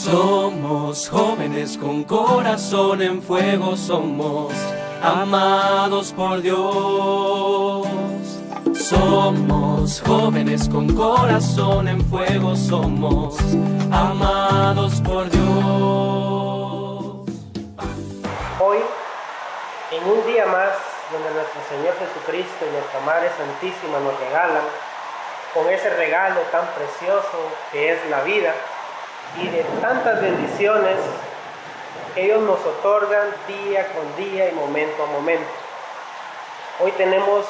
Somos jóvenes con corazón en fuego, somos amados por Dios. Somos jóvenes con corazón en fuego, somos amados por Dios. Hoy, en un día más, donde nuestro Señor Jesucristo y nuestra Madre Santísima nos regalan, con ese regalo tan precioso que es la vida, y de tantas bendiciones que ellos nos otorgan día con día y momento a momento. Hoy tenemos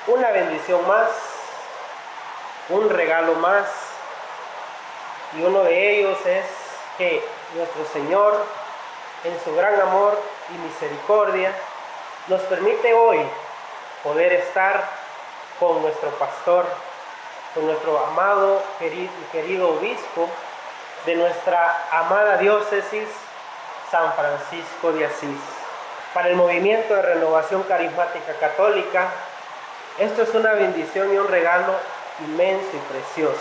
una bendición más, un regalo más, y uno de ellos es que nuestro Señor, en su gran amor y misericordia, nos permite hoy poder estar con nuestro pastor, con nuestro amado y querido obispo de nuestra amada diócesis, San Francisco de Asís. Para el movimiento de renovación carismática católica, esto es una bendición y un regalo inmenso y precioso,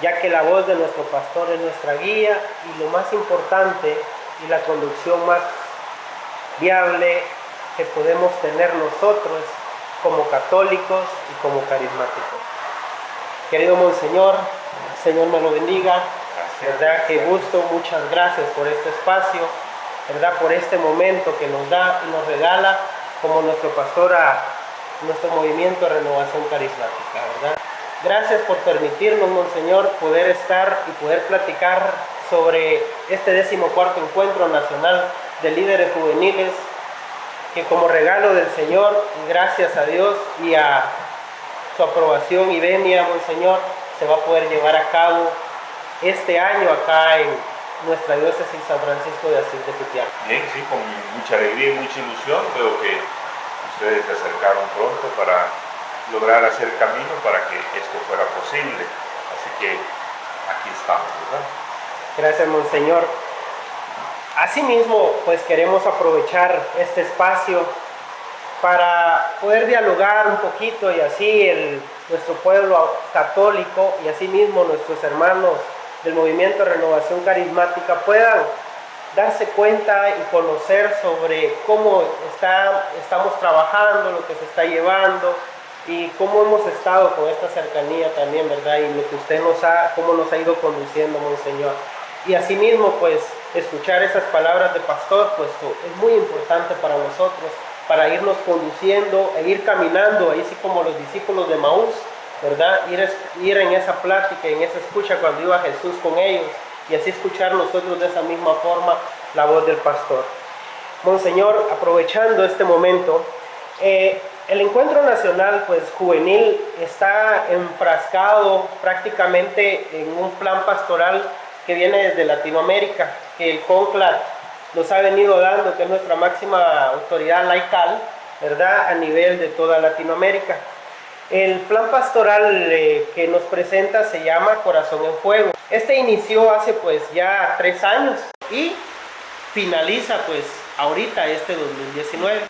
ya que la voz de nuestro pastor es nuestra guía y lo más importante y la conducción más viable que podemos tener nosotros como católicos y como carismáticos. Querido Monseñor, Señor me lo bendiga, verdad que gusto, muchas gracias por este espacio, verdad por este momento que nos da y nos regala como nuestro pastor a nuestro movimiento de renovación carismática, verdad. Gracias por permitirnos, Monseñor, poder estar y poder platicar sobre este 14º Encuentro Nacional de Líderes Juveniles, que como regalo del Señor, y gracias a Dios y a su aprobación y venia, Monseñor, se va a poder llevar a cabo este año acá en nuestra diócesis San Francisco de Asís de Pitián. Bien, sí, con mucha alegría y mucha ilusión veo que ustedes se acercaron pronto para lograr hacer camino para que esto fuera posible. Así que aquí estamos, ¿verdad? Gracias, Monseñor. Asimismo, pues queremos aprovechar este espacio para poder dialogar un poquito y así nuestro pueblo católico y asimismo nuestros hermanos del movimiento de renovación carismática puedan darse cuenta y conocer sobre cómo estamos trabajando, lo que se está llevando y cómo hemos estado con esta cercanía también, ¿verdad? Y lo que usted cómo nos ha ido conduciendo, Monseñor. Y asimismo, pues, escuchar esas palabras de pastor, pues es muy importante para nosotros, para irnos conduciendo e ir caminando, ahí sí como los discípulos de Maús, ¿verdad? Ir en esa plática, en esa escucha cuando iba Jesús con ellos, y así escuchar nosotros de esa misma forma la voz del pastor. Monseñor, aprovechando este momento, el Encuentro Nacional pues, Juvenil está enfrascado prácticamente en un plan pastoral que viene desde Latinoamérica, que el CONCLAT nos ha venido dando, que es nuestra máxima autoridad laical, ¿verdad?, a nivel de toda Latinoamérica. El plan pastoral que nos presenta se llama Corazón en Fuego. Este inició hace pues ya 3 años y finaliza pues ahorita este 2019.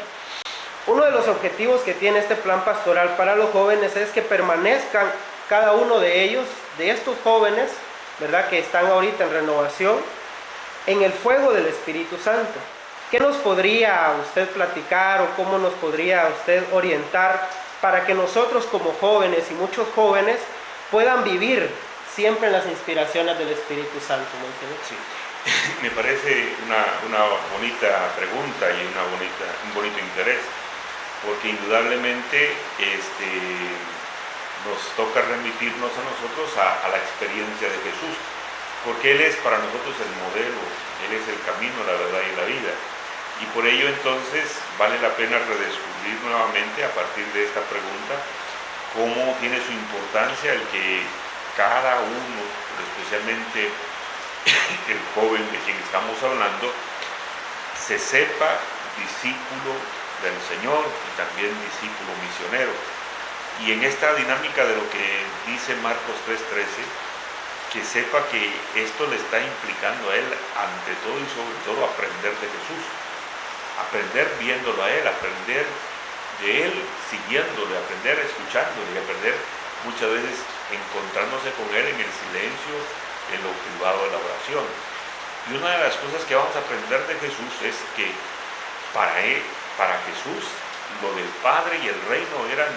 Uno de los objetivos que tiene este plan pastoral para los jóvenes es que permanezcan cada uno de ellos, de estos jóvenes, ¿verdad?, que están ahorita en renovación, en el fuego del Espíritu Santo. ¿Qué nos podría usted platicar o cómo nos podría usted orientar para que nosotros como jóvenes y muchos jóvenes puedan vivir siempre en las inspiraciones del Espíritu Santo, Monseñor? Sí, me parece una bonita pregunta y un bonito interés, porque indudablemente nos toca remitirnos a nosotros a la experiencia de Jesús, porque Él es para nosotros el modelo, Él es el camino, la verdad y la vida. Y por ello entonces vale la pena redescubrir nuevamente a partir de esta pregunta cómo tiene su importancia el que cada uno, especialmente el joven de quien estamos hablando, se sepa discípulo del Señor y también discípulo misionero. Y en esta dinámica de lo que dice Marcos 3:13, que sepa que esto le está implicando a él ante todo y sobre todo aprender de Jesús, aprender viéndolo a él, aprender de él siguiéndole, aprender escuchándole y aprender muchas veces encontrándose con él en el silencio, en lo privado de la oración. Y una de las cosas que vamos a aprender de Jesús es que para Jesús, lo del Padre y el reino eran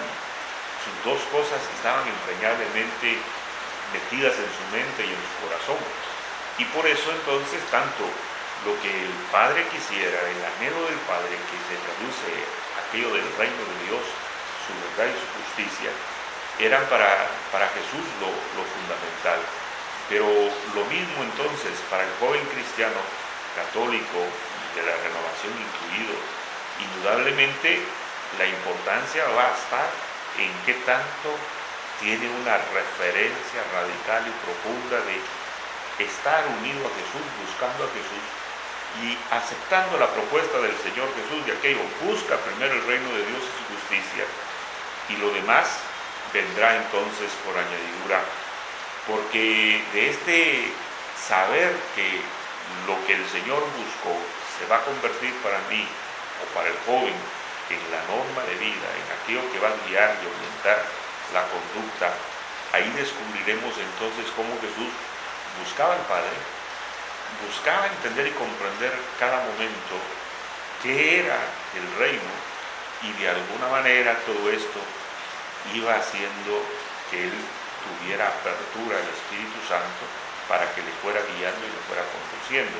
sus dos cosas, estaban entrañablemente metidas en su mente y en su corazón. Y por eso entonces tanto lo que el Padre quisiera, el anhelo del Padre, que se traduce aquello del reino de Dios, su verdad y su justicia, eran para Jesús lo fundamental. Pero lo mismo entonces para el joven cristiano católico, de la renovación incluido, indudablemente la importancia va a estar en qué tanto tiene una referencia radical y profunda de estar unido a Jesús, buscando a Jesús y aceptando la propuesta del Señor Jesús de aquello: busca primero el reino de Dios y su justicia, y lo demás vendrá entonces por añadidura. Porque de este saber que lo que el Señor buscó se va a convertir para mí o para el joven en la norma de vida, en aquello que va a guiar y orientar la conducta, ahí descubriremos entonces cómo Jesús buscaba al Padre, buscaba entender y comprender cada momento qué era el reino, y de alguna manera todo esto iba haciendo que él tuviera apertura al Espíritu Santo para que le fuera guiando y le fuera conduciendo.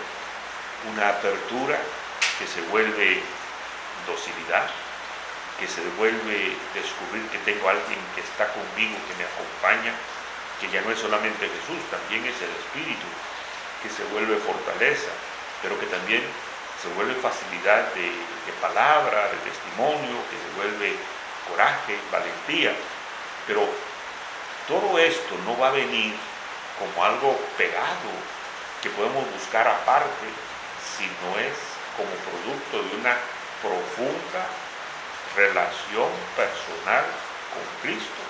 Una apertura que se vuelve docilidad, que se vuelve descubrir que tengo a alguien que está conmigo, que me acompaña, que ya no es solamente Jesús, también es el Espíritu, que se vuelve fortaleza, pero que también se vuelve facilidad de palabra, de testimonio, que se vuelve coraje, valentía. Pero todo esto no va a venir como algo pegado que podemos buscar aparte, sino es como producto de una profunda relación personal con Cristo,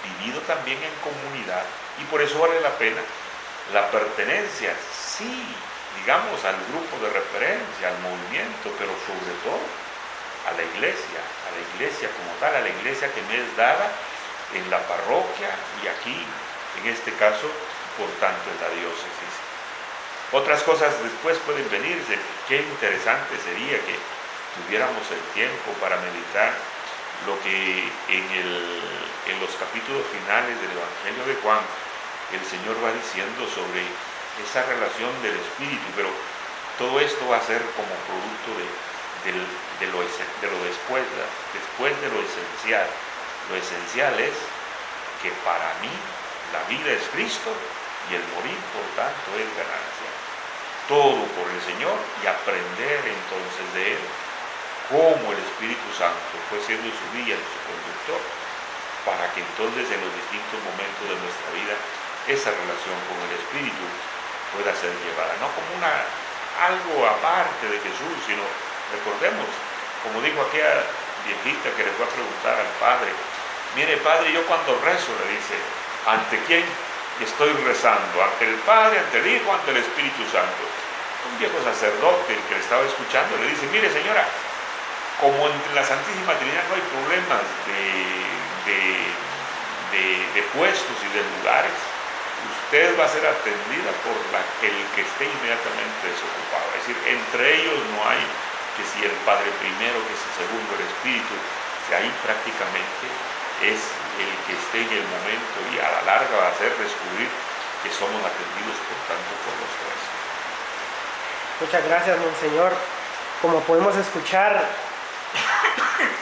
vivido también en comunidad. Y por eso vale la pena la pertenencia, sí, digamos, al grupo de referencia, al movimiento, pero sobre todo a la iglesia como tal, a la iglesia que me es dada en la parroquia y aquí, en este caso, por tanto en la diócesis. Otras cosas después pueden venirse. Qué interesante sería que tuviéramos el tiempo para meditar lo que en los capítulos finales del Evangelio de Juan el Señor va diciendo sobre esa relación del Espíritu, pero todo esto va a ser como producto de lo después de lo esencial. Lo esencial es que para mí la vida es Cristo y el morir, por tanto, es ganancia. Todo por el Señor, y aprender entonces de Él, cómo el Espíritu Santo fue siendo su guía, su conductor, para que entonces en los distintos momentos de nuestra vida esa relación con el Espíritu pueda ser llevada, no como algo aparte de Jesús, sino recordemos, como dijo aquella viejita que le fue a preguntar al Padre: mire, Padre, yo cuando rezo, le dice, ¿ante quién estoy rezando? ¿Ante el Padre, ante el Hijo, ante el Espíritu Santo? Un viejo sacerdote, el que le estaba escuchando, le dice: mire, señora, como entre la Santísima Trinidad no hay problemas de puestos y de lugares, usted va a ser atendida por el que esté inmediatamente desocupado. Es decir, entre ellos no hay que si el Padre primero, que si segundo el Espíritu, que ahí prácticamente es el que esté en el momento, y a la larga va a hacer descubrir que somos atendidos por tanto por los tres. Muchas gracias, Monseñor. Como podemos escuchar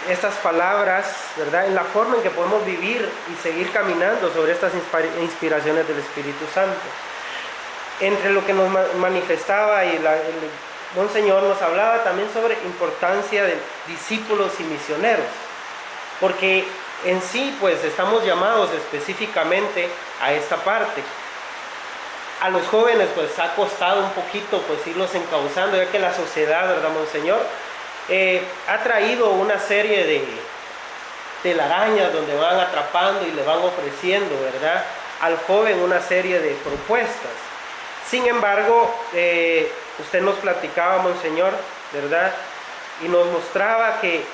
estas palabras, ¿verdad?, en la forma en que podemos vivir y seguir caminando sobre estas inspiraciones del Espíritu Santo. Entre lo que nos manifestaba y el Monseñor nos hablaba también sobre importancia de discípulos y misioneros, porque en sí pues estamos llamados específicamente a esta parte. A los jóvenes pues ha costado un poquito pues irlos encauzando, ya que la sociedad, ¿verdad, Monseñor?, ha traído una serie de telarañas donde van atrapando y le van ofreciendo, ¿verdad?, al joven una serie de propuestas. Sin embargo, usted nos platicaba, Monseñor, ¿verdad?, y nos mostraba que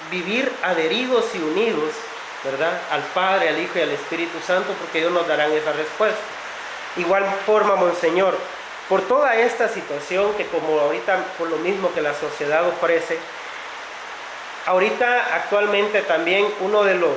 vivir adheridos y unidos, ¿verdad?, al Padre, al Hijo y al Espíritu Santo, porque ellos nos darán esa respuesta. Igual forma, Monseñor, por toda esta situación que como ahorita, por lo mismo que la sociedad ofrece, ahorita actualmente también uno de los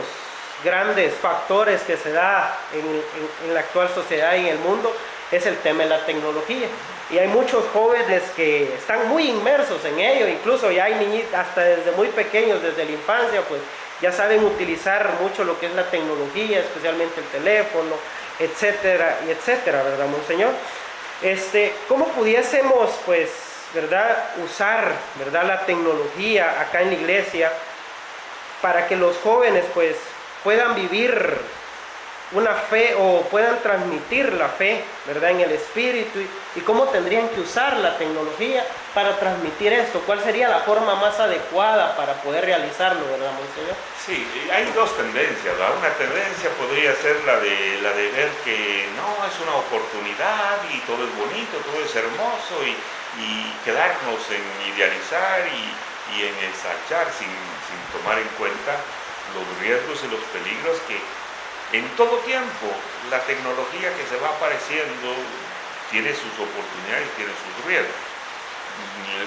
grandes factores que se da en la actual sociedad y en el mundo es el tema de la tecnología. Y hay muchos jóvenes que están muy inmersos en ello, incluso ya hay niñitos hasta desde muy pequeños, desde la infancia, pues ya saben utilizar mucho lo que es la tecnología, especialmente el teléfono, etcétera, y etcétera, ¿verdad, Monseñor? ¿Cómo pudiésemos, pues, ¿verdad?, usar, ¿verdad?, la tecnología acá en la iglesia para que los jóvenes, pues, puedan vivir una fe o puedan transmitir la fe, ¿verdad?, en el espíritu, y cómo tendrían que usar la tecnología para transmitir esto? ¿Cuál sería la forma más adecuada para poder realizarlo, verdad, Monseñor? Sí, hay dos tendencias, ¿verdad? Una tendencia podría ser la de ver que no, es una oportunidad y todo es bonito, todo es hermoso, y quedarnos en idealizar y en ensalzar sin tomar en cuenta los riesgos y los peligros que en todo tiempo la tecnología que se va apareciendo tiene sus oportunidades, tiene sus riesgos.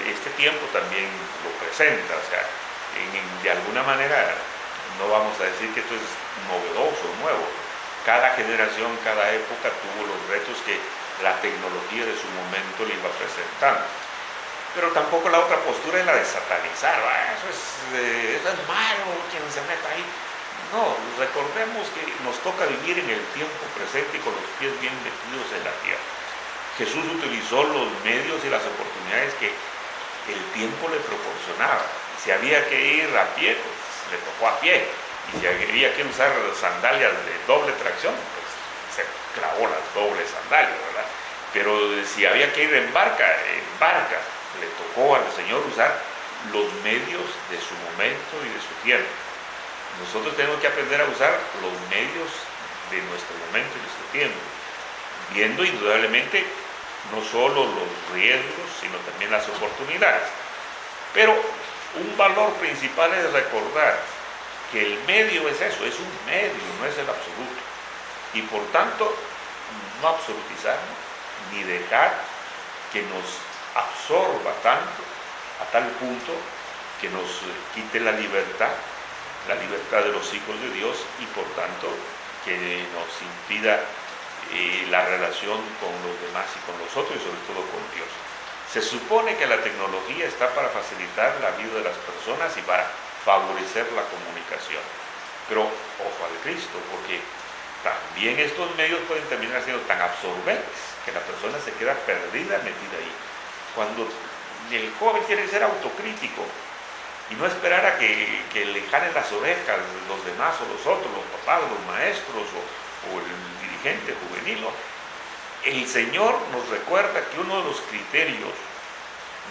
Este tiempo también lo presenta, o sea, de alguna manera no vamos a decir que esto es novedoso, nuevo. Cada generación, cada época tuvo los retos que la tecnología de su momento le iba presentando. Pero tampoco la otra postura es la de satanizar, eso es malo, quien se meta ahí. No, recordemos que nos toca vivir en el tiempo presente y con los pies bien metidos en la tierra. Jesús utilizó los medios y las oportunidades que el tiempo le proporcionaba. Si había que ir a pie, pues le tocó a pie. Y si había que usar sandalias de doble tracción, pues se clavó las dobles sandalias, ¿verdad? Pero si había que ir en barca, le tocó al Señor usar los medios de su momento y de su tiempo. Nosotros tenemos que aprender a usar los medios de nuestro momento y de nuestro tiempo, viendo indudablemente no solo los riesgos, sino también las oportunidades. Pero un valor principal es recordar que el medio es eso, es un medio, no es el absoluto. Y por tanto, no absolutizarnos, ni dejar que nos absorba tanto, a tal punto que nos quite la libertad de los hijos de Dios, y por tanto que nos impida la relación con los demás y con los otros, y sobre todo con Dios. Se supone que la tecnología está para facilitar la vida de las personas y para favorecer la comunicación, pero ojo al Cristo, porque también estos medios pueden terminar siendo tan absorbentes que la persona se queda perdida, metida ahí. Cuando el joven tiene que ser autocrítico y no esperar a que le jalen las orejas los demás o los otros, los papás, los maestros o el dirigente juvenil, ¿no? El Señor nos recuerda que uno de los criterios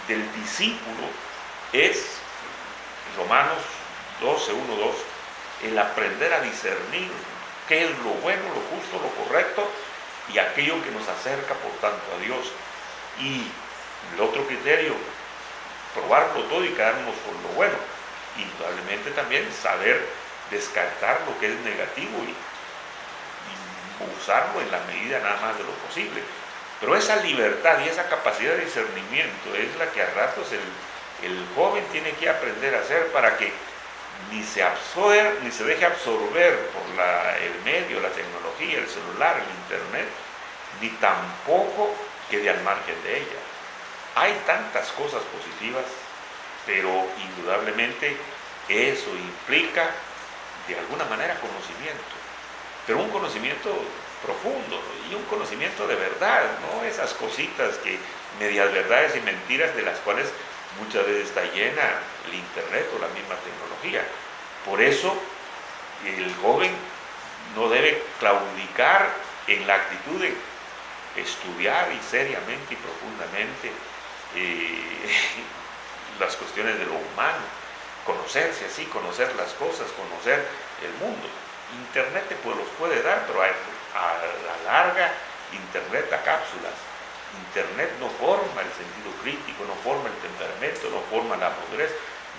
del discípulo es, Romanos 12, 1, 2, el aprender a discernir qué es lo bueno, lo justo, lo correcto y aquello que nos acerca por tanto a Dios. Y el otro criterio, probarlo todo y quedarnos con lo bueno. Indudablemente también saber descartar lo que es negativo y usarlo en la medida nada más de lo posible. Pero esa libertad y esa capacidad de discernimiento es la que a ratos el joven tiene que aprender a hacer, para que ni se deje absorber por el medio, la tecnología, el celular, el internet, ni tampoco quede al margen de ella. Hay tantas cosas positivas, pero indudablemente eso implica de alguna manera conocimiento, pero un conocimiento profundo y un conocimiento de verdad, no esas cositas que medias verdades y mentiras de las cuales muchas veces está llena el internet o la misma tecnología. Por eso el joven no debe claudicar en la actitud de estudiar y seriamente y profundamente las cuestiones de lo humano, conocerse así, conocer las cosas, conocer el mundo. Internet los puede dar, pero a la larga Internet da cápsulas. Internet no forma el sentido crítico, no forma el temperamento, no forma la madurez,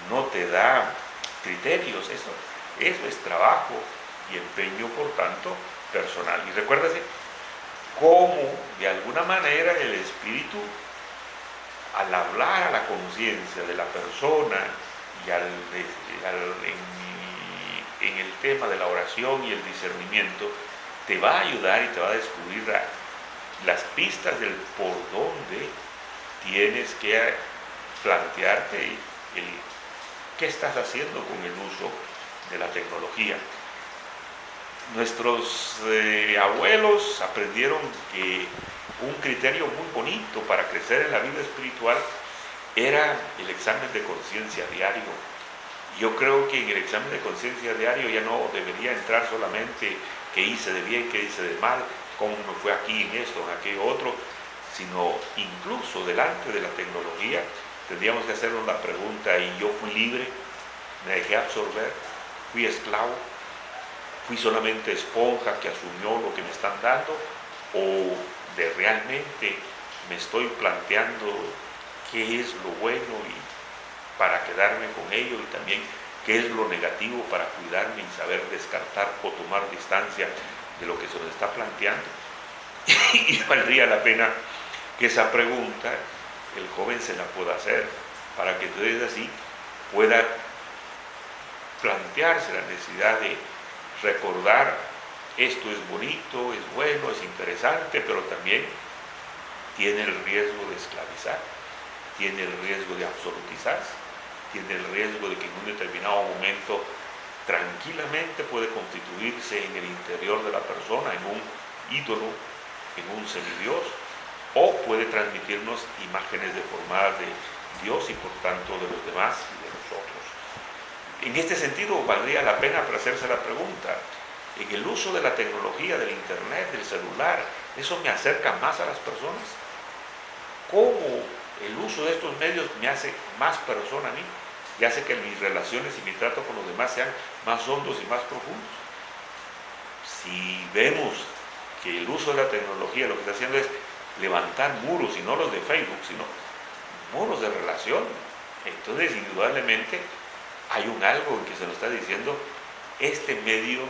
no te da criterios. Eso es trabajo y empeño, por tanto, personal. Y recuérdate, cómo de alguna manera el Espíritu, al hablar a la conciencia de la persona y en el tema de la oración y el discernimiento, te va a ayudar y te va a descubrir las pistas del por dónde tienes que plantearte qué estás haciendo con el uso de la tecnología. Nuestros abuelos aprendieron que un criterio muy bonito para crecer en la vida espiritual era el examen de conciencia diario. Yo creo que en el examen de conciencia diario ya no debería entrar solamente qué hice de bien, qué hice de mal, cómo me fue aquí en esto, en aquello otro, sino incluso delante de la tecnología tendríamos que hacernos la pregunta: ¿y yo fui libre? ¿Me dejé absorber? ¿Fui esclavo? ¿Fui solamente esponja que asumió lo que me están dando? ¿O de realmente me estoy planteando qué es lo bueno y para quedarme con ello, y también qué es lo negativo para cuidarme y saber descartar o tomar distancia de lo que se nos está planteando? Y valdría la pena que esa pregunta el joven se la pueda hacer, para que entonces así pueda plantearse la necesidad de recordar: esto es bonito, es bueno, es interesante, pero también tiene el riesgo de esclavizar, tiene el riesgo de absolutizarse, tiene el riesgo de que en un determinado momento tranquilamente puede constituirse en el interior de la persona en un ídolo, en un semidios, o puede transmitirnos imágenes deformadas de Dios y por tanto de los demás y de nosotros. En este sentido, valdría la pena hacerse la pregunta: en el uso de la tecnología, del internet, del celular, ¿eso me acerca más a las personas? ¿Cómo el uso de estos medios me hace más persona a mí? Y hace que mis relaciones y mi trato con los demás sean más hondos y más profundos. Si vemos que el uso de la tecnología lo que está haciendo es levantar muros, y no los de Facebook, sino muros de relación, entonces indudablemente hay un algo en que se nos está diciendo: este medio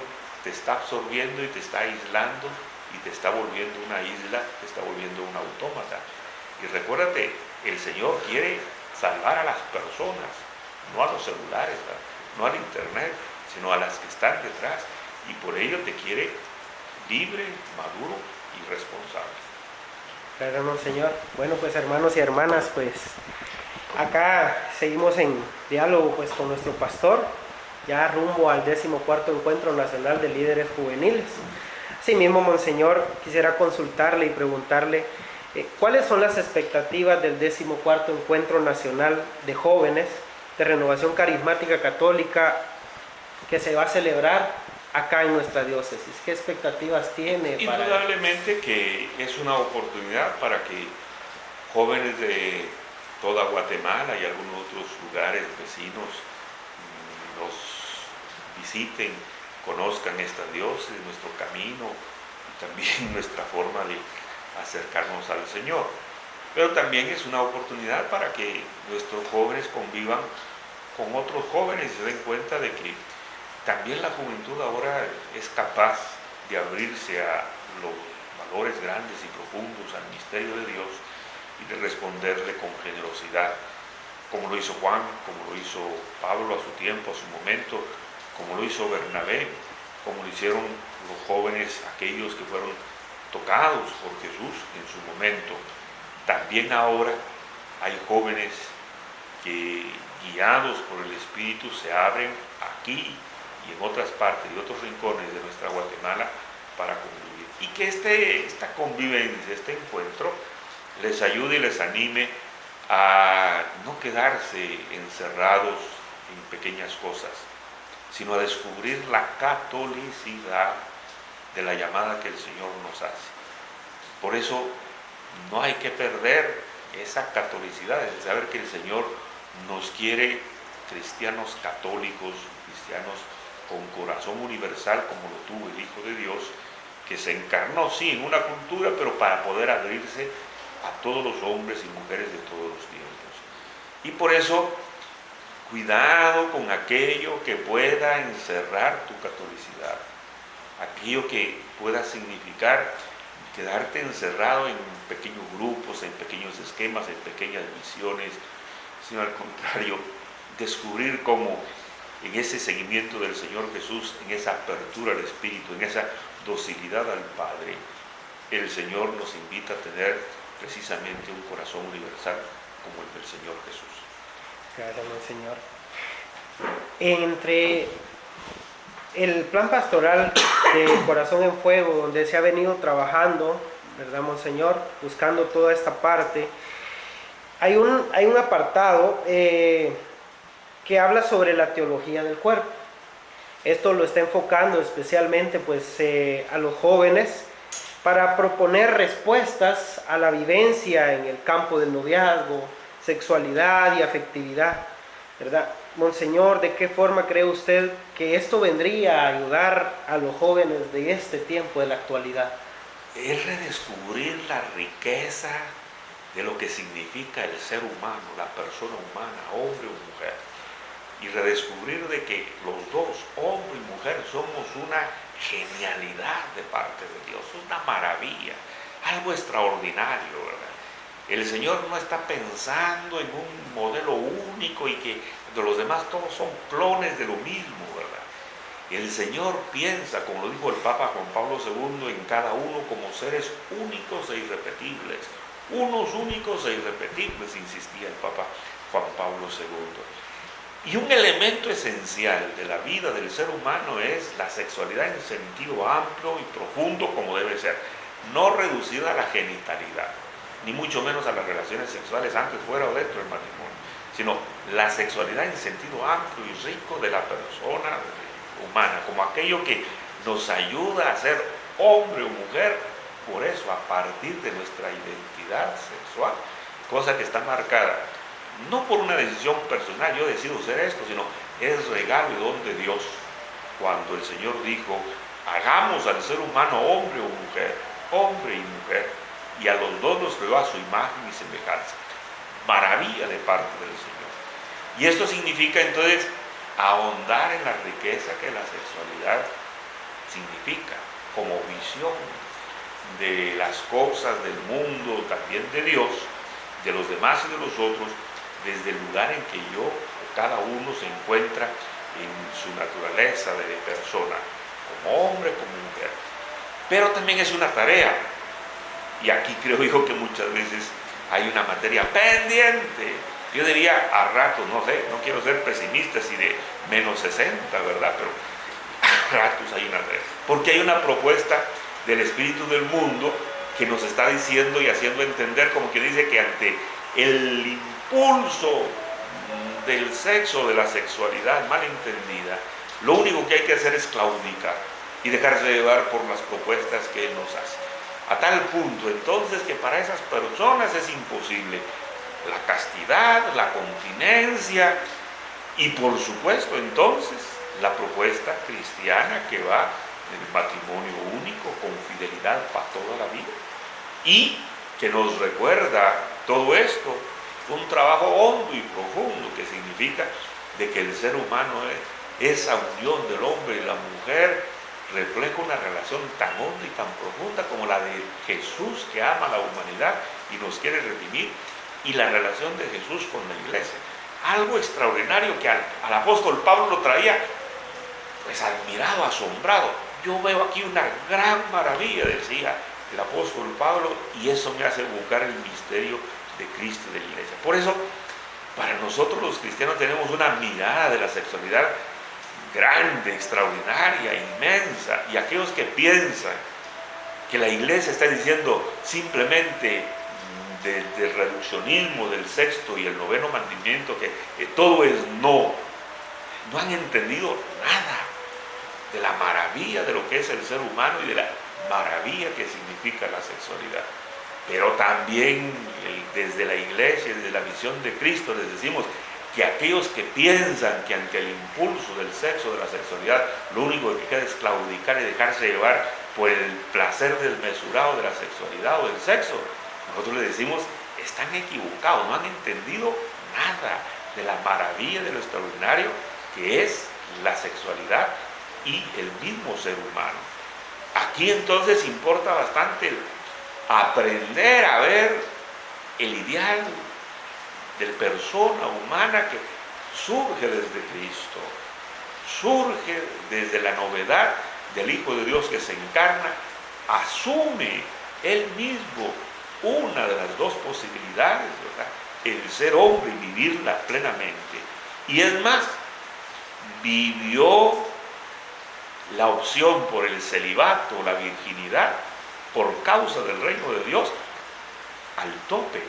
te está absorbiendo y te está aislando y te está volviendo una isla, te está volviendo un autómata. Y recuérdate, el Señor quiere salvar a las personas, no a los celulares, no al internet, sino a las que están detrás, y por ello te quiere libre, maduro y responsable. Claro, no, Señor. Bueno, pues hermanos y hermanas, pues acá seguimos en diálogo pues con nuestro pastor, ya rumbo al 14º Encuentro Nacional de Líderes Juveniles. Asimismo, Monseñor, quisiera consultarle y preguntarle cuáles son las expectativas del 14º Encuentro Nacional de Jóvenes de Renovación Carismática Católica que se va a celebrar acá en nuestra diócesis. ¿Qué expectativas tiene? Indudablemente que es una oportunidad para que jóvenes de toda Guatemala y algunos otros lugares vecinos nos visiten, conozcan esta diócesis, nuestro camino y también nuestra forma de acercarnos al Señor. Pero también es una oportunidad para que nuestros jóvenes convivan con otros jóvenes y se den cuenta de que también la juventud ahora es capaz de abrirse a los valores grandes y profundos, al misterio de Dios, y de responderle con generosidad, como lo hizo Juan, como lo hizo Pablo a su tiempo, a su momento, como lo hizo Bernabé, como lo hicieron los jóvenes, aquellos que fueron tocados por Jesús en su momento. También ahora hay jóvenes que, guiados por el Espíritu, se abren aquí y en otras partes y otros rincones de nuestra Guatemala para convivir. Y que esta convivencia, este encuentro, les ayude y les anime a no quedarse encerrados en pequeñas cosas, sino a descubrir la catolicidad de la llamada que el Señor nos hace. Por eso no hay que perder esa catolicidad, es saber que el Señor nos quiere cristianos católicos, cristianos con corazón universal como lo tuvo el Hijo de Dios, que se encarnó, sí, en una cultura, pero para poder abrirse a todos los hombres y mujeres de todos los tiempos. Y por eso, cuidado con aquello que pueda encerrar tu catolicidad, aquello que pueda significar quedarte encerrado en pequeños grupos, en pequeños esquemas, en pequeñas misiones, sino al contrario, descubrir cómo en ese seguimiento del Señor Jesús, en esa apertura al Espíritu, en esa docilidad al Padre, el Señor nos invita a tener precisamente un corazón universal como el del Señor Jesús. Gracias, Monseñor. Entre el plan pastoral de Corazón en Fuego, donde se ha venido trabajando, ¿verdad, Monseñor? Buscando toda esta parte, hay un apartado que habla sobre la teología del cuerpo. Esto lo está enfocando especialmente pues, a los jóvenes para proponer respuestas a la vivencia en el campo del noviazgo, sexualidad y afectividad, ¿verdad? Monseñor, ¿de qué forma cree usted que esto vendría a ayudar a los jóvenes de este tiempo, de la actualidad? Es redescubrir la riqueza de lo que significa el ser humano, la persona humana, hombre o mujer. Y redescubrir de que los dos, hombre y mujer, somos una genialidad de parte de Dios, una maravilla, algo extraordinario, ¿verdad? El Señor no está pensando en un modelo único y que de los demás todos son clones de lo mismo, ¿verdad? El Señor piensa, como lo dijo el Papa Juan Pablo II, en cada uno como seres únicos e irrepetibles. Unos únicos e irrepetibles, insistía el Papa Juan Pablo II. Y un elemento esencial de la vida del ser humano es la sexualidad en sentido amplio y profundo como debe ser, no reducida a la genitalidad, ni mucho menos a las relaciones sexuales antes, fuera o dentro del matrimonio, sino la sexualidad en sentido amplio y rico de la persona humana, como aquello que nos ayuda a ser hombre o mujer, por eso a partir de nuestra identidad sexual, cosa que está marcada no por una decisión personal, yo decido ser esto, sino es regalo y don de Dios. Cuando el Señor dijo, hagamos al ser humano hombre y mujer, y a los dos los creó a su imagen y semejanza. Maravilla de parte del Señor. Y esto significa entonces ahondar en la riqueza que la sexualidad significa, como visión de las cosas del mundo, también de Dios, de los demás y de los otros, desde el lugar en que cada uno se encuentra en su naturaleza de persona, como hombre, como mujer. Pero también es una tarea, y aquí creo yo que muchas veces hay una materia pendiente, yo diría a ratos, no sé, no quiero ser pesimista, si de menos 60, ¿verdad? Pero a ratos hay una tarea, porque hay una propuesta del espíritu del mundo que nos está diciendo y haciendo entender, como que dice que ante el impulso del sexo, de la sexualidad mal entendida, lo único que hay que hacer es claudicar y dejarse llevar por las propuestas que Él nos hace. A tal punto entonces que para esas personas es imposible la castidad, la continencia y por supuesto entonces la propuesta cristiana que va del matrimonio único con fidelidad para toda la vida y que nos recuerda todo esto, un trabajo hondo y profundo que significa de que el ser humano es esa unión del hombre y la mujer, refleja una relación tan honda y tan profunda como la de Jesús, que ama a la humanidad y nos quiere redimir, y la relación de Jesús con la iglesia. Algo extraordinario que al apóstol Pablo lo traía pues admirado, asombrado. Yo veo aquí una gran maravilla, decía el apóstol Pablo, y eso me hace buscar el misterio de Cristo y de la iglesia. Por eso, para nosotros los cristianos tenemos una mirada de la sexualidad grande, extraordinaria, inmensa, y aquellos que piensan que la iglesia está diciendo simplemente del reduccionismo del sexto y el noveno mandamiento, que todo es no han entendido nada de la maravilla de lo que es el ser humano y de la maravilla que significa la sexualidad. Pero también desde la iglesia, desde la visión de Cristo, les decimos que aquellos que piensan que ante el impulso del sexo, de la sexualidad, lo único que queda es claudicar y dejarse llevar por el placer desmesurado de la sexualidad o del sexo, nosotros les decimos, están equivocados, no han entendido nada de la maravilla, de lo extraordinario que es la sexualidad y el mismo ser humano. Aquí entonces importa bastante aprender a ver el ideal de persona humana que surge desde Cristo, surge desde la novedad del Hijo de Dios que se encarna, asume Él mismo una de las dos posibilidades, ¿verdad? El ser hombre y vivirla plenamente. Y es más, vivió la opción por el celibato, la virginidad, por causa del reino de Dios, al tope.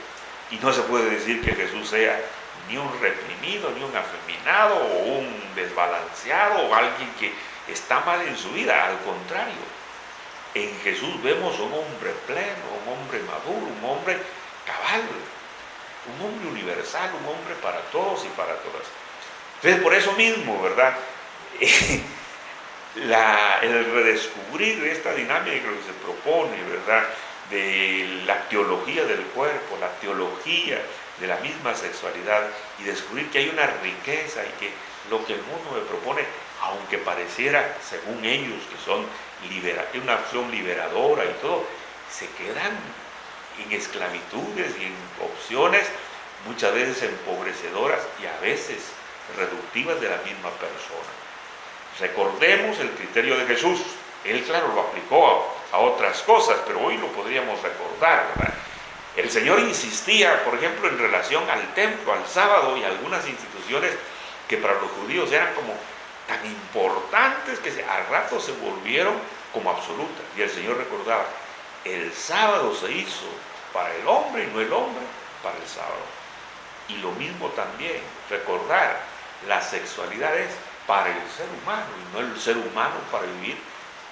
Y no se puede decir que Jesús sea ni un reprimido, ni un afeminado, o un desbalanceado, o alguien que está mal en su vida. Al contrario, en Jesús vemos un hombre pleno, un hombre maduro, un hombre cabal, un hombre universal, un hombre para todos y para todas. Entonces, por eso mismo, ¿verdad? El redescubrir esta dinámica que se propone, ¿verdad?, de la teología del cuerpo, la teología de la misma sexualidad, y descubrir que hay una riqueza y que lo que el mundo me propone, aunque pareciera, según ellos, que son una opción liberadora y todo, se quedan en esclavitudes y en opciones muchas veces empobrecedoras y a veces reductivas de la misma persona. Recordemos el criterio de Jesús. Él, claro, lo aplicó a otras cosas, pero hoy lo podríamos recordar, ¿verdad? El Señor insistía, por ejemplo, en relación al templo, al sábado y algunas instituciones que para los judíos eran como tan importantes que a rato se volvieron como absolutas. Y el Señor recordaba, el sábado se hizo para el hombre y no el hombre para el sábado. Y lo mismo también, recordar, la sexualidad es para el ser humano y no el ser humano para vivir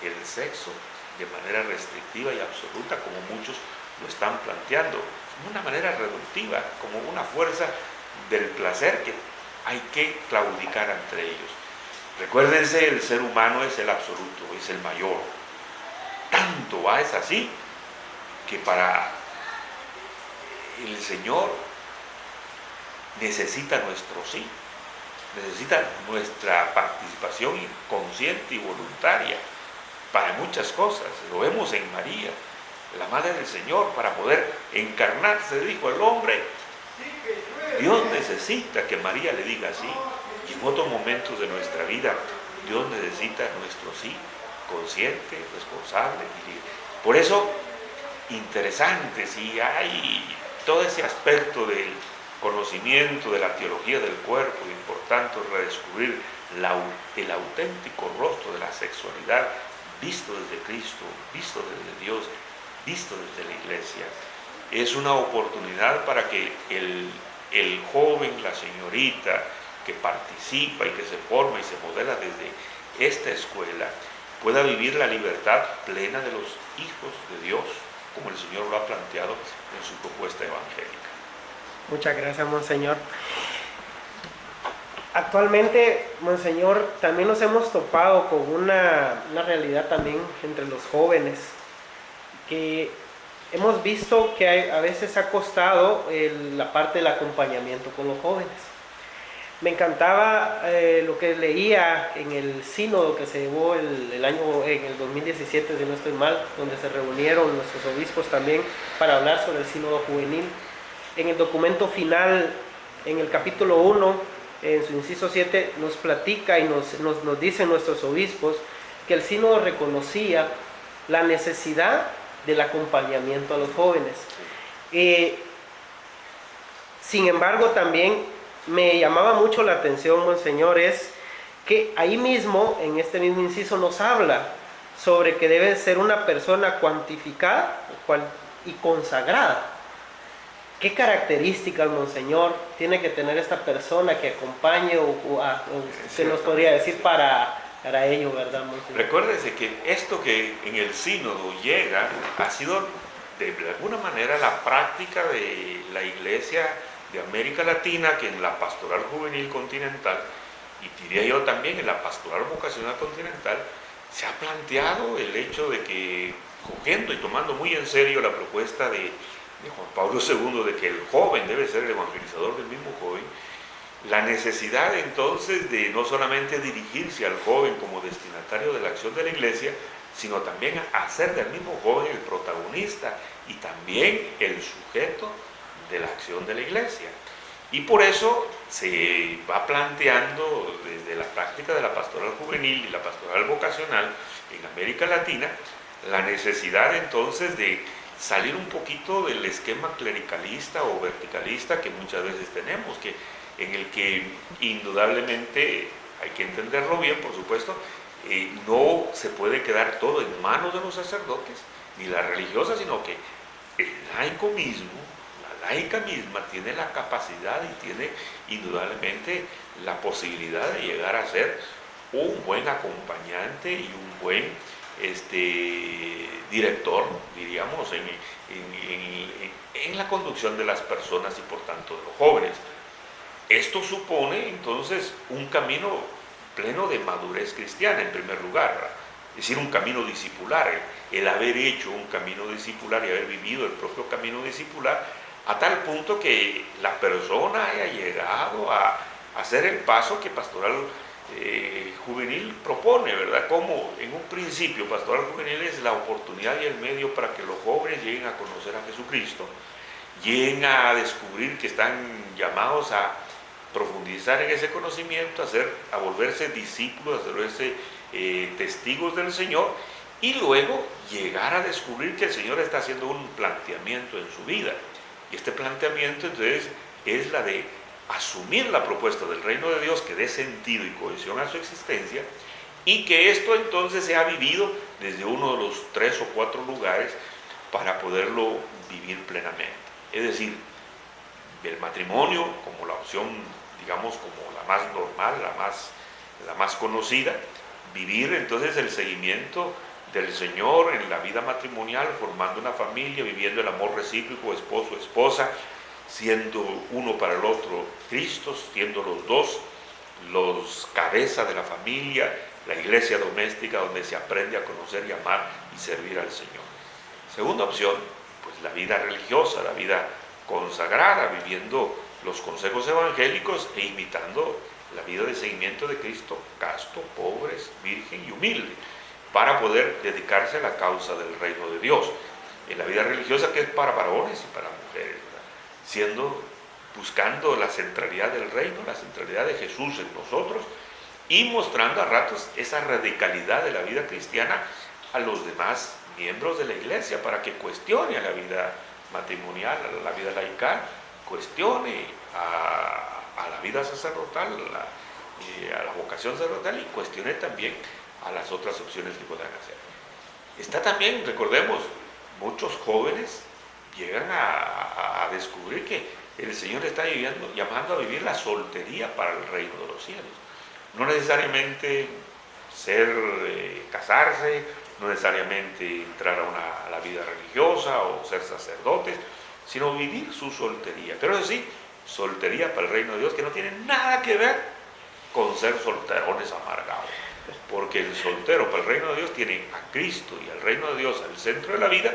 el sexo de manera restrictiva y absoluta, como muchos lo están planteando, de una manera reductiva, como una fuerza del placer que hay que claudicar entre ellos. Recuérdense, el ser humano es el absoluto, es el mayor. Tanto va, es así, que para el Señor necesita nuestro sí, necesita nuestra participación consciente y voluntaria para muchas cosas. Lo vemos en María, la Madre del Señor, para poder encarnarse, dijo el hombre. Dios necesita que María le diga sí, y en otros momentos de nuestra vida Dios necesita nuestro sí, consciente, responsable y libre. Por eso, interesante, si hay todo ese aspecto del conocimiento de la teología del cuerpo y por tanto redescubrir el auténtico rostro de la sexualidad visto desde Cristo, visto desde Dios, visto desde la Iglesia. Es una oportunidad para que el joven, la señorita que participa y que se forma y se modela desde esta escuela pueda vivir la libertad plena de los hijos de Dios, como el Señor lo ha planteado en su propuesta evangélica. Muchas gracias, Monseñor. Actualmente, Monseñor, también nos hemos topado con una realidad también entre los jóvenes, que hemos visto que a veces ha costado la parte del acompañamiento con los jóvenes. Me encantaba lo que leía en el sínodo que se llevó en el 2017, si no estoy mal, donde se reunieron nuestros obispos también para hablar sobre el sínodo juvenil. En el documento final, en el capítulo 1, en su inciso 7, nos platica y nos dicen nuestros obispos que el sínodo reconocía la necesidad del acompañamiento a los jóvenes. Sin embargo, también me llamaba mucho la atención, Monseñor, es que ahí mismo, en este mismo inciso, nos habla sobre que debe ser una persona cuantificada y consagrada. ¿Qué características, Monseñor, tiene que tener esta persona que acompañe o se nos podría decir para ello, verdad, Monseñor? Recuérdese que esto que en el sínodo llega ha sido de alguna manera la práctica de la Iglesia de América Latina, que en la pastoral juvenil continental, y diría yo también en la pastoral vocacional continental, se ha planteado el hecho de que, cogiendo y tomando muy en serio la propuesta de Juan Pablo II de que el joven debe ser el evangelizador del mismo joven, la necesidad entonces de no solamente dirigirse al joven como destinatario de la acción de la Iglesia, sino también hacer del mismo joven el protagonista y también el sujeto de la acción de la iglesia. Y por eso se va planteando desde la práctica de la pastoral juvenil y la pastoral vocacional en América Latina la necesidad entonces de salir un poquito del esquema clericalista o verticalista que muchas veces tenemos, en el que indudablemente hay que entenderlo bien, por supuesto, no se puede quedar todo en manos de los sacerdotes ni la religiosa, sino que el laico mismo, la laica misma tiene la capacidad y tiene indudablemente la posibilidad de llegar a ser un buen acompañante y un buen director, diríamos, en la conducción de las personas y por tanto de los jóvenes. Esto supone entonces un camino pleno de madurez cristiana en primer lugar, ¿verdad? Es decir, un camino discipular, el haber hecho un camino discipular y haber vivido el propio camino discipular a tal punto que la persona haya llegado a hacer el paso que pastoral juvenil propone, ¿verdad? Como en un principio pastoral juvenil es la oportunidad y el medio para que los jóvenes lleguen a conocer a Jesucristo, lleguen a descubrir que están llamados a profundizar en ese conocimiento, a volverse discípulos, a volverse testigos del Señor, y luego llegar a descubrir que el Señor está haciendo un planteamiento en su vida. Y este planteamiento entonces es la de asumir la propuesta del reino de Dios que dé sentido y cohesión a su existencia, y que esto entonces se ha vivido desde uno de los 3 o 4 lugares para poderlo vivir plenamente. Es decir, el matrimonio como la opción, digamos, como la más normal, la más conocida, vivir entonces el seguimiento del Señor en la vida matrimonial, formando una familia, viviendo el amor recíproco, esposo, esposa, siendo uno para el otro Cristo, siendo los dos los cabezas de la familia, la iglesia doméstica donde se aprende a conocer y amar y servir al Señor. Segunda opción, pues la vida religiosa, la vida consagrada, viviendo los consejos evangélicos e imitando la vida de seguimiento de Cristo, casto, pobre, virgen y humilde, para poder dedicarse a la causa del reino de Dios. En la vida religiosa que es para varones y para mujeres, ¿verdad? Buscando la centralidad del reino, la centralidad de Jesús en nosotros, y mostrando a ratos esa radicalidad de la vida cristiana a los demás miembros de la iglesia, para que cuestione a la vida matrimonial, a la vida laical, cuestione a la vida sacerdotal, a la vocación sacerdotal, y cuestione también a las otras opciones que puedan hacer. Está también, recordemos, muchos jóvenes llegan a descubrir que el Señor está llamando a vivir la soltería para el reino de los cielos. No necesariamente casarse, no necesariamente entrar a la vida religiosa o ser sacerdotes, sino vivir su soltería. Pero eso sí, soltería para el reino de Dios, que no tiene nada que ver con ser solterones amargados. Porque el soltero para el reino de Dios tiene a Cristo y al reino de Dios al centro de la vida,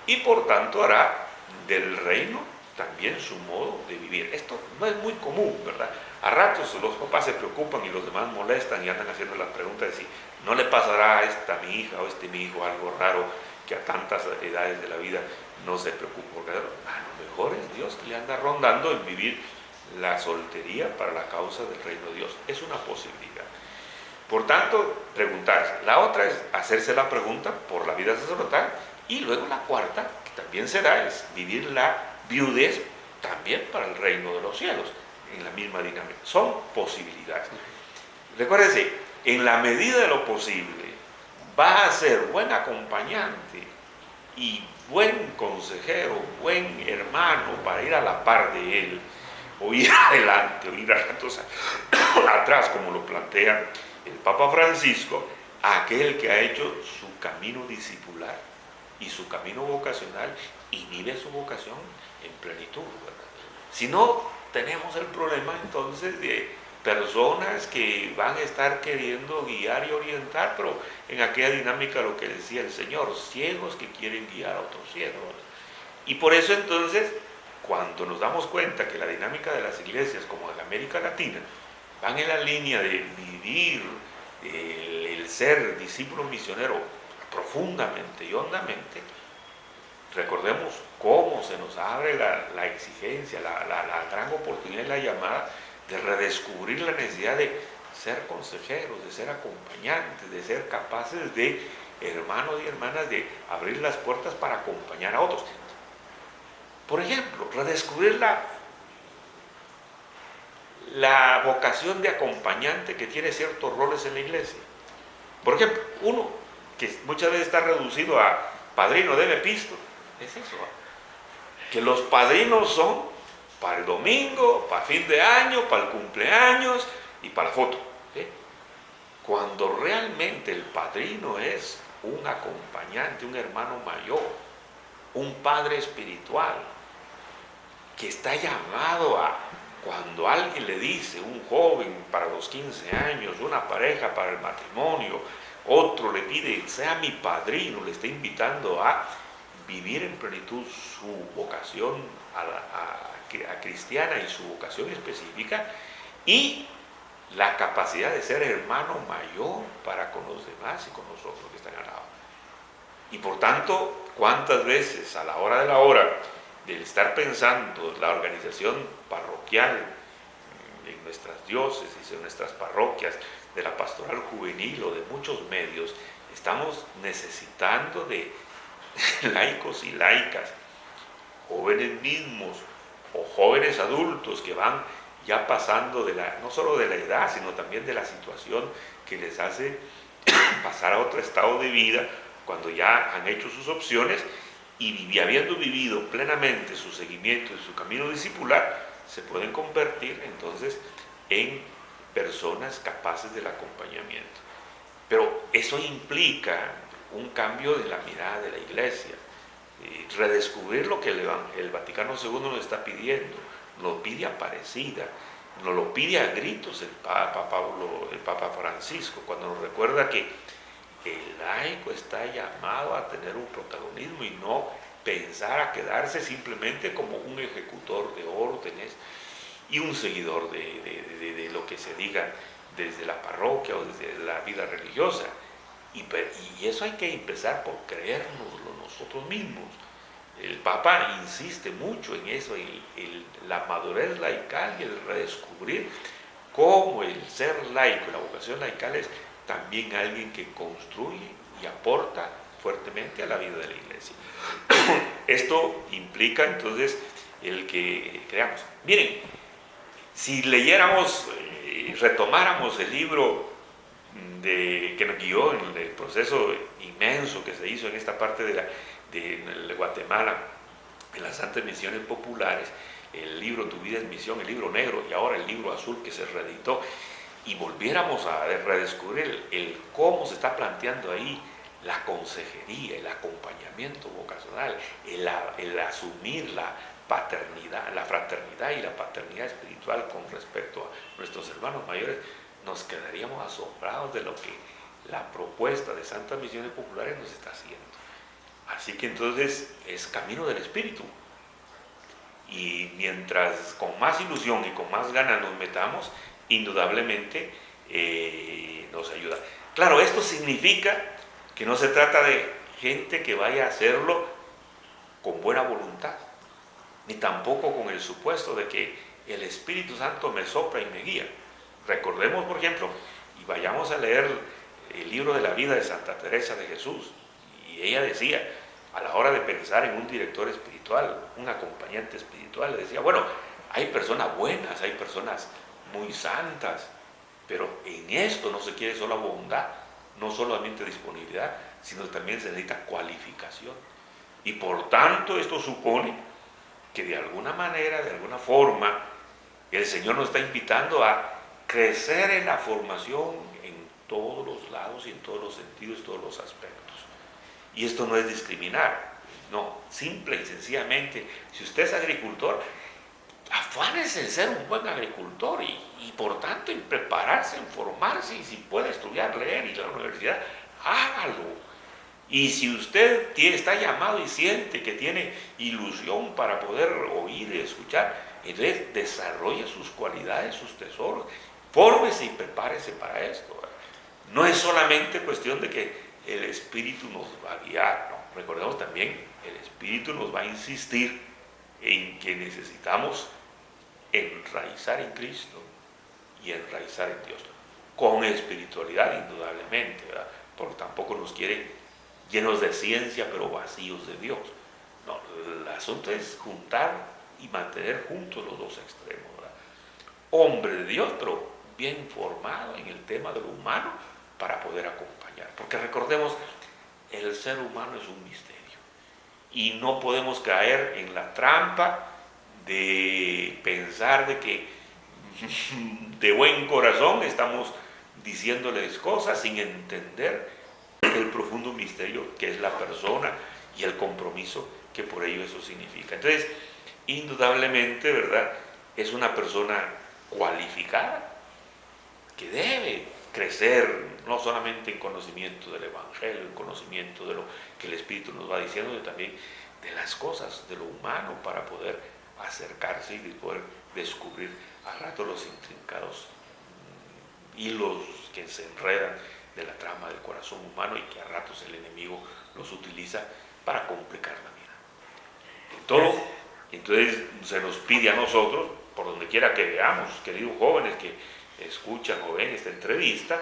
y por tanto hará del reino también su modo de vivir. Esto no es muy común, ¿verdad? A ratos los papás se preocupan y los demás molestan y andan haciendo las preguntas de si no le pasará a esta mi hija o mi hijo algo raro que a tantas edades de la vida no se preocupa. Porque a lo mejor es Dios que le anda rondando en vivir la soltería para la causa del reino de Dios. Es una posibilidad. Por tanto, preguntarse. La otra es hacerse la pregunta por la vida sacerdotal, y luego la cuarta, que también se da, es vivir la viudez también para el reino de los cielos, en la misma dinámica. Son posibilidades. Recuérdense, en la medida de lo posible, va a ser buen acompañante y buen consejero, buen hermano para ir a la par de él, o ir adelante, o ir a ratos atrás, como lo plantea el Papa Francisco, aquel que ha hecho su camino discipular y su camino vocacional y vive su vocación en plenitud, ¿verdad? Si no, tenemos el problema entonces de personas que van a estar queriendo guiar y orientar, pero en aquella dinámica, lo que decía el Señor, ciegos que quieren guiar a otros ciegos. Y por eso entonces, cuando nos damos cuenta que la dinámica de las iglesias como en América Latina van en la línea de vivir el ser discípulo misionero profundamente y hondamente, recordemos cómo se nos abre la exigencia, la gran oportunidad y la llamada de redescubrir la necesidad de ser consejeros, de ser acompañantes, de ser capaces de, hermanos y hermanas, de abrir las puertas para acompañar a otros. Por ejemplo, redescubrir la vocación de acompañante que tiene ciertos roles en la iglesia. Por ejemplo, uno que muchas veces está reducido a padrino de epístola, es eso, que los padrinos son para el domingo, para fin de año, para el cumpleaños y para la foto, ¿sí? Cuando realmente el padrino es un acompañante, un hermano mayor, un padre espiritual, que está llamado a, cuando alguien le dice, un joven para los 15 años, una pareja para el matrimonio, otro le pide, sea mi padrino, le está invitando a vivir en plenitud su vocación a cristiana y su vocación específica, y la capacidad de ser hermano mayor para con los demás y con nosotros que están al lado. Y por tanto, ¿cuántas veces a la hora de la hora, del estar pensando la organización parroquial en nuestras diócesis, en nuestras parroquias, de la pastoral juvenil o de muchos medios, estamos necesitando de laicos y laicas, jóvenes mismos o jóvenes adultos que van ya pasando no solo de la edad, sino también de la situación que les hace pasar a otro estado de vida cuando ya han hecho sus opciones y habiendo vivido plenamente su seguimiento y su camino discipular, se pueden convertir entonces en personas capaces del acompañamiento. Pero eso implica un cambio de la mirada de la Iglesia, redescubrir lo que el Vaticano II nos está pidiendo, nos pide Aparecida, nos lo pide a gritos el Papa Francisco, cuando nos recuerda que el laico está llamado a tener un protagonismo y no pensar a quedarse simplemente como un ejecutor de órdenes y un seguidor de lo que se diga desde la parroquia o desde la vida religiosa. Y eso hay que empezar por creérnoslo nosotros mismos. El Papa insiste mucho en eso, la madurez laical y el redescubrir cómo el ser laico, la vocación laical es también alguien que construye y aporta fuertemente a la vida de la Iglesia. Esto implica entonces el que creamos. Miren, si leyéramos, retomáramos el libro que nos guió en el proceso inmenso que se hizo en esta parte de Guatemala, en las Santas Misiones Populares, el libro Tu vida es misión, el libro negro y ahora el libro azul que se reeditó, y volviéramos a redescubrir el cómo se está planteando ahí la consejería, el acompañamiento vocacional, el asumir la paternidad, la fraternidad y la paternidad espiritual con respecto a nuestros hermanos mayores, nos quedaríamos asombrados de lo que la propuesta de Santas Misiones Populares nos está haciendo. Así que entonces es camino del Espíritu. Y mientras con más ilusión y con más ganas nos metamos, indudablemente nos ayuda. Claro, esto significa que no se trata de gente que vaya a hacerlo con buena voluntad, ni tampoco con el supuesto de que el Espíritu Santo me sopla y me guía. Recordemos, por ejemplo, y vayamos a leer el libro de la vida de Santa Teresa de Jesús, y ella decía, a la hora de pensar en un director espiritual, un acompañante espiritual, le decía, bueno, hay personas buenas, hay personas muy santas, pero en esto no se quiere solo bondad, no solamente disponibilidad, sino también se necesita cualificación. Y por tanto esto supone que de alguna manera, de alguna forma, el Señor nos está invitando a crecer en la formación en todos los lados y en todos los sentidos, todos los aspectos. Y esto no es discriminar, no, simple y sencillamente, si usted es agricultor, afánese en ser un buen agricultor y por tanto en prepararse, en formarse, y si puede estudiar, leer, ir a la universidad, hágalo. Y si usted está llamado y siente que tiene ilusión para poder oír y escuchar, entonces desarrolle sus cualidades, sus tesoros, fórmese y prepárese para esto. No es solamente cuestión de que el Espíritu nos va a guiar, no. recordemos también, el Espíritu nos va a insistir en que necesitamos enraizar en Cristo y enraizar en Dios, con espiritualidad indudablemente, ¿verdad? Porque tampoco nos quiere llenos de ciencia pero vacíos de Dios. No, el asunto es juntar y mantener juntos los dos extremos, ¿verdad? Hombre de Dios, pero bien formado en el tema de lo humano para poder acompañar, porque recordemos, el ser humano es un misterio y no podemos caer en la trampa de pensar de que de buen corazón estamos diciéndoles cosas sin entender el profundo misterio que es la persona y el compromiso que por ello eso significa. Entonces, indudablemente, ¿verdad?, es una persona cualificada que debe crecer no solamente en conocimiento del Evangelio, en conocimiento de lo que el Espíritu nos va diciendo, sino también de las cosas, de lo humano, para poder acercarse y poder descubrir a ratos los intrincados hilos que se enredan de la trama del corazón humano y que a ratos el enemigo los utiliza para complicar la vida. En todo, entonces se nos pide a nosotros, por donde quiera que veamos, queridos jóvenes que escuchan o ven esta entrevista,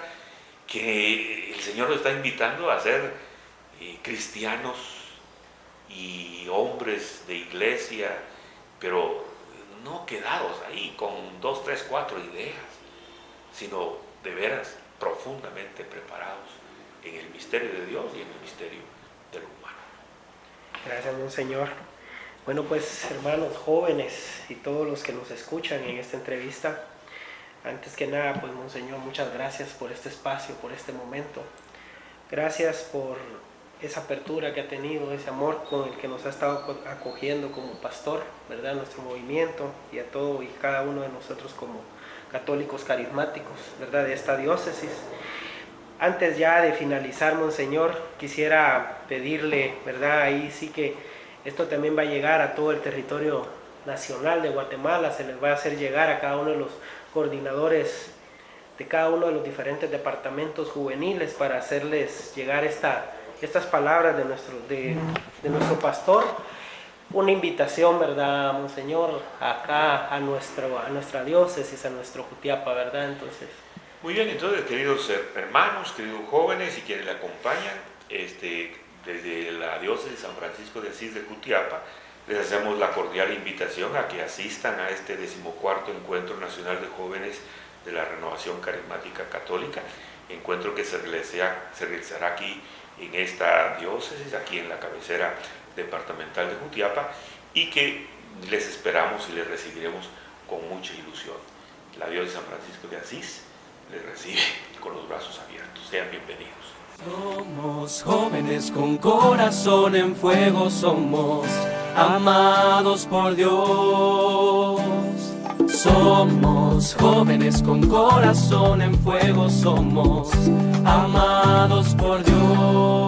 que el Señor nos está invitando a ser cristianos y hombres de iglesia, pero no quedados ahí con 2, 3, 4 ideas, sino de veras profundamente preparados en el misterio de Dios y en el misterio de lo humano. Gracias, Monseñor. Bueno, pues hermanos jóvenes y todos los que nos escuchan en esta entrevista, antes que nada, pues Monseñor, muchas gracias por este espacio, por este momento. Gracias por esa apertura que ha tenido, ese amor con el que nos ha estado acogiendo como pastor, ¿verdad?, nuestro movimiento, y a todo y cada uno de nosotros como católicos carismáticos, ¿verdad?, de esta diócesis. Antes ya de finalizar, Monseñor, quisiera pedirle, ¿verdad?, ahí sí que esto también va a llegar a todo el territorio nacional de Guatemala, se les va a hacer llegar a cada uno de los coordinadores de cada uno de los diferentes departamentos juveniles para hacerles llegar estas palabras de nuestro pastor, una invitación, ¿verdad, Monseñor?, acá a nuestra diócesis, a nuestro Jutiapa, ¿verdad? Entonces, muy bien, entonces, queridos hermanos, queridos jóvenes y quienes le acompañan, desde la diócesis de San Francisco de Asís de Jutiapa, les hacemos la cordial invitación a que asistan a este 14º Encuentro Nacional de Jóvenes de la Renovación Carismática Católica, encuentro que se realizará aquí en esta diócesis, aquí en la cabecera departamental de Jutiapa, y que les esperamos y les recibiremos con mucha ilusión. La diócesis de San Francisco de Asís les recibe con los brazos abiertos. Sean bienvenidos. Somos jóvenes con corazón en fuego, somos amados por Dios. Somos jóvenes con corazón en fuego, somos amados por Dios.